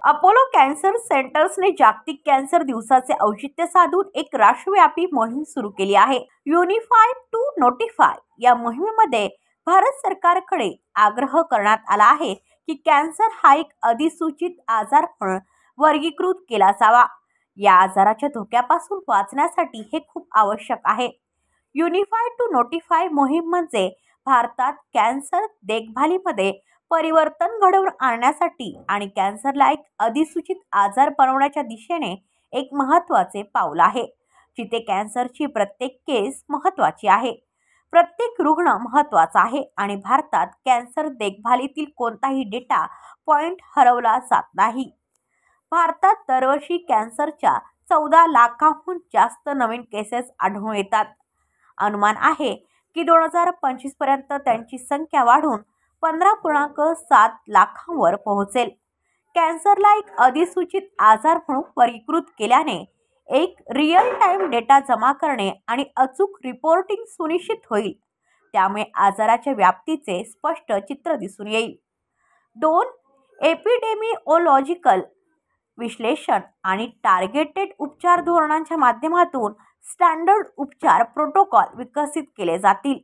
Apollo cancer सेंटर्सने जागतिक cancer दिवसाचे औचित्य साधून एक राष्ट्रव्यापी मोहीम सुरू केली आहे। युनिफाय टू नोटिफाय या मोहिमेमध्ये भारत सरकारकडे आग्रह करण्यात आला आहे की कॅन्सर हा एक अधिसूचित आजार म्हणून वर्गीकृत केला जावा। या आजाराच्या धोक्यापासून वाचण्यासाठी हे खूप आवश्यक आहे। युनिफाय टू नोटिफाय मोहीम म्हणजे भारतात कॅन्सर देखभालीमध्ये परिवर्तन घडवून आणण्यासाठी आणि कॅन्सरला एक अधिसूचित आजार बनवण्याच्या दिशेने एक महत्त्वाचे पाऊल आहे, जिथे कॅन्सरची प्रत्येक केस महत्त्वाची आहे, प्रत्येक रुग्ण महत्त्वाचा आहे आणि भारतात कॅन्सर देखभालीतील कोणताही डेटा पॉइंट हरवला जात नाही। भारतात दरवर्षी कॅन्सरच्या 14 लाखांहून जास्त नवीन केसेस आढळून येतात। अनुमान आहे की 2025 पर्यंत त्यांची संख्या वाढून 15.7 लाखांवर पोहोचेल। कॅन्सरला एक अधिसूचित आजार म्हणून वर्गीकृत केल्याने एक रिअल टाइम डेटा जमा करणे आणि अचूक रिपोर्टिंग सुनिश्चित होईल, त्यामुळे आजाराच्या व्याप्तीचे स्पष्ट चित्र दिसून येईल। 2. एपिडेमिओलॉजिकल विश्लेषण आणि टार्गेटेड उपचार धोरणांच्या माध्यमातून स्टँडर्ड उपचार प्रोटोकॉल विकसित केले जातील।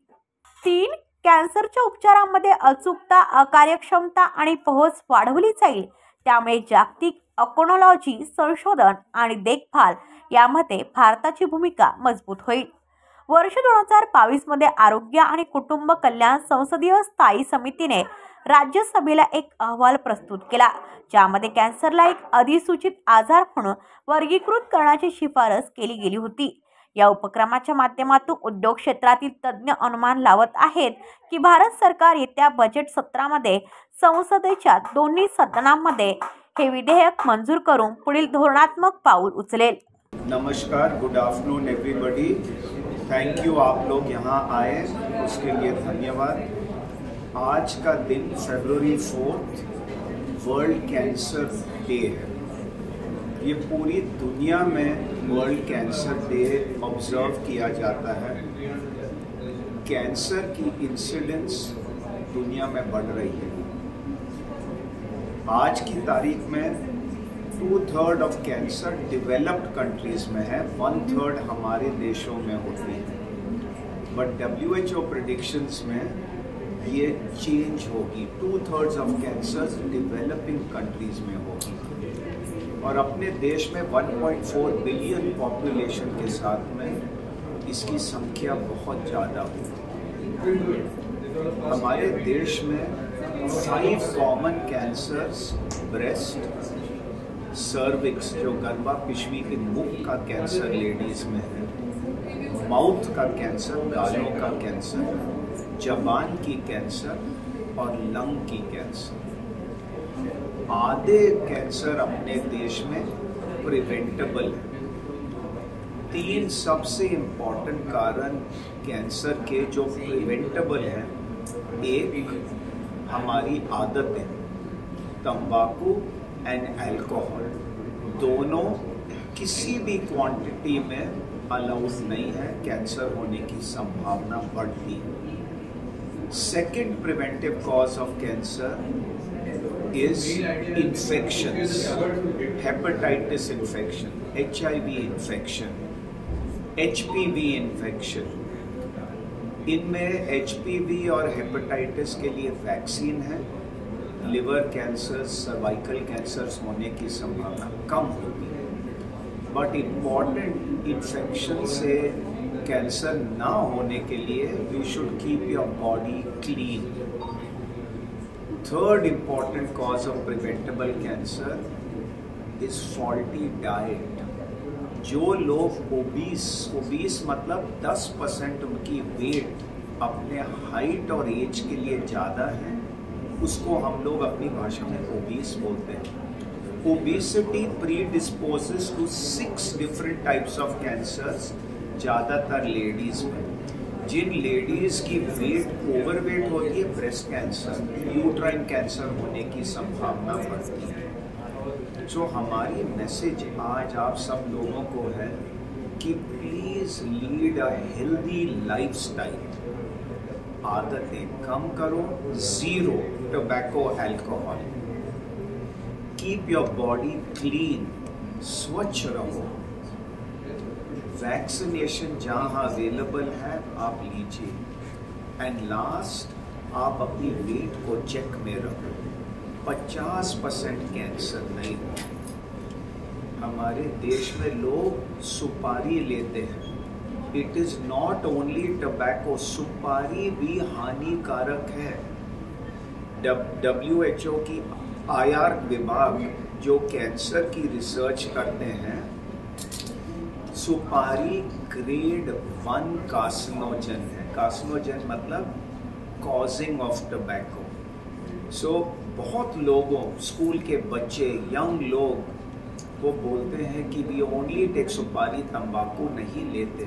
3. कॅन्सरच्या उपचारांमध्ये अचूकता, कार्यक्षमता आणि पोहोच वाढवली जाईल, त्यामुळे जागतिक ऑन्कोलॉजी संशोधन आणि देखभाल यामध्ये भारताची भूमिका मजबूत होईल। वर्ष 2022 मध्ये आरोग्य आणि कुटुंब कल्याण संसदीय स्थायी समितीने राज्यसभेला एक अहवाल प्रस्तुत केला, ज्यामध्ये कॅन्सरला एक अधिसूचित आजार म्हणून वर्गीकृत करण्याची शिफारस केली गेली होती। या उपक्रमाच्या माध्यमातून उद्योग क्षेत्रातील तज्ञ अनुमान लावत आहेत की भारत सरकार येत्या बजेट सत्रामध्ये संसदेच्या दोन्ही सदनांमध्ये हे विधेयक मंजूर करून पुढील धोरणात्मक पाऊल उचलेल। नमस्कार, good afternoon everybody. Thank you, आप लोग यहाँ आए उसके लिए धन्यवाद। आज का दिन फरवरी 4 वर्ल्ड कैंसर डे है। ये पूरी दुनिया में वर्ल्ड कैंसर डे ऑब्जर्व किया जाता है। कैंसर की इंसिडेंस दुनिया में बढ़ रही है। आज की तारीख में 2/3 ऑफ कैंसर डेवलप्ड कंट्रीज में है, 1/3 हमारे देशों में होती है। बट WHO प्रेडिक्शंस में ये चेंज होगी, 2/3 ऑफ कैंसर डेवलपिंग कंट्रीज में होगी और अपने देश में 1.4 बिलियन पॉपुलेशन के साथ में इसकी संख्या बहुत ज़्यादा होगी। हमारे देश में 5 कॉमन कैंसर्स, ब्रेस्ट, सर्विक्स जो गर्भा पिशवी के मुख का कैंसर लेडीज में है, माउथ का कैंसर, गालों का कैंसर, जबान की कैंसर और लंग की कैंसर। आधे कैंसर अपने देश में प्रिवेंटेबल है। 3 सबसे इम्पॉर्टेंट कारण कैंसर के जो प्रिवेंटेबल हैं, एक हमारी आदतें, तंबाकू एंड अल्कोहल, दोनों किसी भी क्वांटिटी में अलाउड नहीं है, कैंसर होने की संभावना बढ़ती है। Second preventive cause of cancer is infections, hepatitis infection, HIV infection, HPV infection। इनमें HPV और हेपेटाइटिस के लिए वैक्सीन है। लिवर कैंसर, सर्वाइकल कैंसर्स होने की संभावना कम होती है, बट इम्पॉर्टेंट इन्फेक्शन से कैंसर ना होने के लिए we should keep your body clean. Third important cause of preventable cancer is faulty diet। जो लोग ओबीस मतलब 10% उनकी वेट अपने हाइट और एज के लिए ज़्यादा है, उसको हम लोग अपनी भाषा में ओबीस बोलते हैं। Obesity predisposes to 6 different types of cancers, ज़्यादातर लेडीज़ में। जिन लेडीज़ की वेट ओवरवेट होती है, ब्रेस्ट कैंसर, यूट्राइन कैंसर होने की संभावना बढ़ती है। सो हमारी मैसेज आज आप सब लोगों को है कि please lead a healthy lifestyle. आदतें कम करो, zero tobacco alcohol, keep your body clean, स्वच्छ रहो, वैक्सीनेशन जहां अवेलेबल है आप लीजिए, एंड लास्ट आप अपनी वेट को चेक में रखो। 50% कैंसर नहीं हो। हमारे देश में लोग सुपारी लेते हैं। It is not only tobacco, सुपारी भी हानिकारक है। WHO की IR विभाग जो कैंसर की रिसर्च करते हैं, सुपारी ग्रेड 1 कार्सिनोजन है। कार्सिनोजन मतलब कॉजिंग ऑफ टबैको। सो बहुत लोगों, स्कूल के बच्चे, यंग लोग वो बोलते हैं कि वी ओनली टेक सुपारी, तंबाकू नहीं लेते,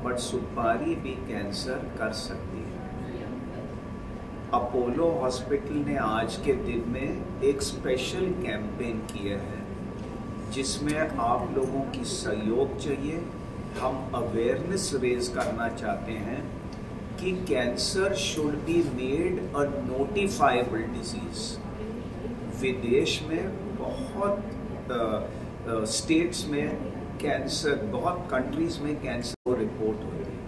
बट सुपारी भी कैंसर कर सकती है। अपोलो हॉस्पिटल ने आज के दिन में एक स्पेशल कैंपेन किया है जिसमें आप लोगों की सहयोग चाहिए। हम अवेयरनेस रेज करना चाहते हैं कि cancer should be made a notifiable disease. विदेश में बहुत स्टेट्स में कैंसर, बहुत कंट्रीज में कैंसर को रिपोर्ट होती है।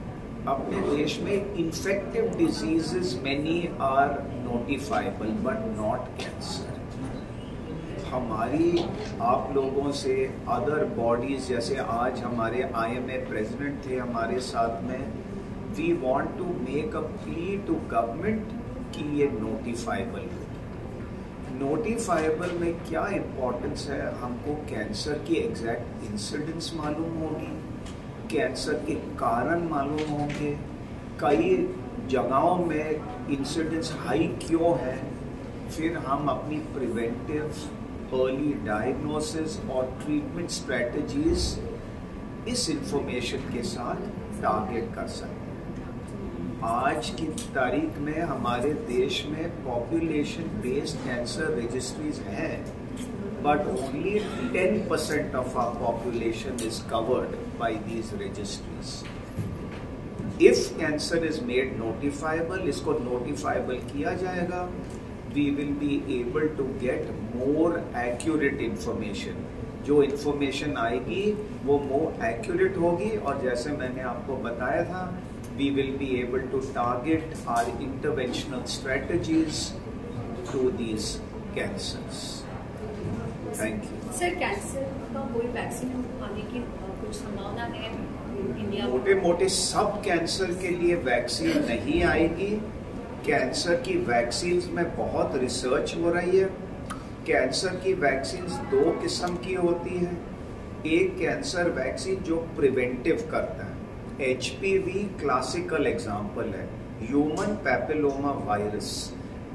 अपने देश में infective diseases many are notifiable but not cancer. हमारी आप लोगों से अदर बॉडीज, जैसे आज हमारे IMA प्रेसिडेंट थे हमारे साथ में, we want to make a plea to government कि ये नोटिफाइबल हो। नोटिफाइबल में क्या इम्पोर्टेंस है, हमको कैंसर की एग्जैक्ट इंसिडेंस मालूम होगी, कैंसर के कारण मालूम होंगे, कई जगहों में इंसिडेंस हाई क्यों है, फिर हम अपनी प्रिवेंटिव, अर्ली डायग्नोसिस और ट्रीटमेंट स्ट्रेटजीज इस इंफॉर्मेशन के साथ टारगेट कर सकते हैं। आज की तारीख में हमारे देश में पॉपुलेशन बेस्ड कैंसर रजिस्ट्रीज हैं, but only 10% of our population is covered by these registries. If cancer is made notifiable, इसको नोटिफाइबल किया जाएगा, we will be able to get more accurate information. जो इंफॉर्मेशन आएगी वो मोर एक्यूरेट होगी, और जैसे मैंने आपको बताया था, we will be able to target our interventional strategies to these cancers. Thank you. Sir, cancer का कोई वैक्सीन आने की कुछ संभावना है इंडिया में? मोटे मोटे सब कैंसर के लिए वैक्सीन नहीं आएगी। कैंसर की वैक्सीन में बहुत रिसर्च हो रही है। कैंसर की वैक्सीन 2 किस्म की होती हैं। एक कैंसर वैक्सीन जो प्रिवेंटिव करता है, HPV क्लासिकल एग्जाम्पल है। ह्यूमन पैपिलोमा वायरस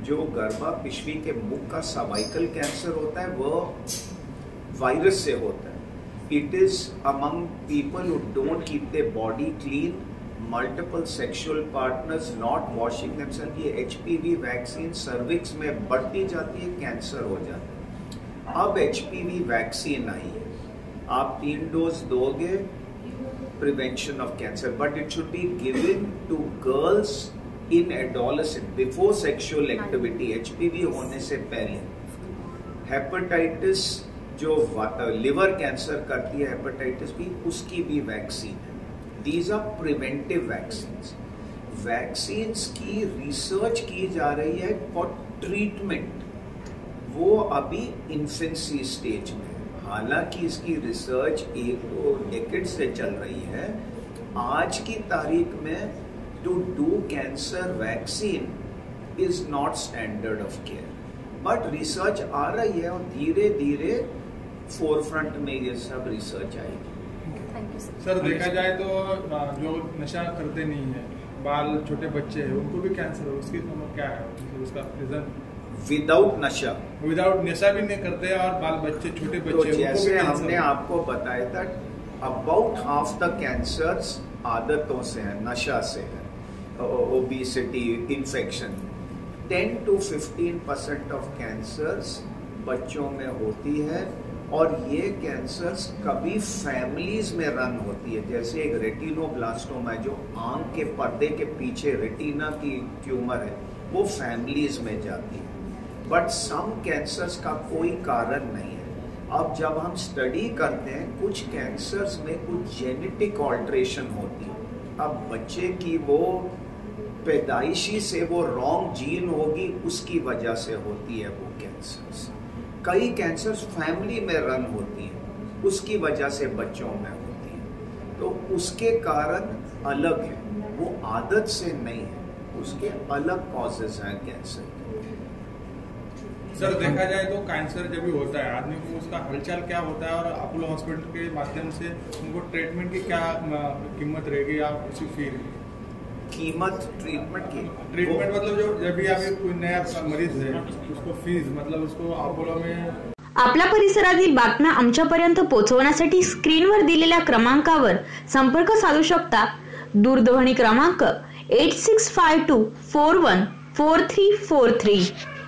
जो गर्भापिशवी के मुख का सर्वाइकल कैंसर होता है, वह वायरस से होता है। It is among people who don't keep their body clean, multiple sexual partners, not washing themself. ये HPV वैक्सीन सर्विक्स में बढ़ती जाती है, कैंसर हो जाता है। अब HPV वैक्सीन आई है, आप 3 डोज दोगे, prevention of cancer, but it should be given to girls in adolescent before sexual activity, HPV होने से पहले। हेपेटाइटिस जो लिवर कैंसर करती है, हेपेटाइटिस बी, उसकी भी वैक्सीन है। These are preventive vaccines. Vaccines की रिसर्च की जा रही है फॉर ट्रीटमेंट, वो अभी इन्फेंसी स्टेज में है। हालांकि इसकी रिसर्च 1-2 डेकेड से चल रही है। आज की तारीख में today cancer vaccine is not standard of care, but research आ रही है और धीरे धीरे फोरफ्रंट में ये सब रिसर्च आएगी। सर, देखा जाए तो जो नशा करते नहीं है, बाल छोटे बच्चे हैं, उनको भी कैंसर हो, उसकी क्या है, उसका रीजन? विदाउट नशा भी नहीं करते और बाल बच्चे, छोटे बच्चे, तो जैसे हमने आपको बताया था, अबाउट हाफ द कैंसर्स आदतों से है, नशा से है, obesity, infection. 10 to 15% of cancers बच्चों में होती है और ये कैंसर्स कभी फैमिलीज में रन होती है, जैसे एक रेटिनोब्लास्टोमा है जो आंख के पर्दे के पीछे रेटिना की ट्यूमर है, वो फैमिलीज में जाती है। बट सम कैंसर्स का कोई कारण नहीं है। अब जब हम स्टडी करते हैं, कुछ कैंसर्स में कुछ जेनेटिक ऑल्ट्रेशन होती है। अब बच्चे की वो पैदाइशी से वो रॉन्ग जीन होगी, उसकी वजह से होती है वो कैंसर्स। कई कैंसर्स फैमिली में रन होती हैं, उसकी वजह से बच्चों में होती है, तो उसके कारण अलग है, वो आदत से नहीं है, उसके अलग कॉजेज हैं कैंसर के। सर देखा जाए तो कैंसर जब भी होता है आदमी को, उसका हलचल क्या होता है और अपोलो हॉस्पिटल के माध्यम से उनको ट्रीटमेंट की क्या कीमत रहेगी या उसी फीस कीमत ट्रीटमेंट मतलब जो जब भी अभी कोई नया मरीज है उसको फीस मतलब उसको अपोलो में। आपल्या परिसरातील बातम्या आमच्यापर्यंत पोहोचवण्यासाठी स्क्रीनवर दिलेल्या क्रमांकावर संपर्क साधू शकता। दूरध्वनी क्रमांक 8652414343।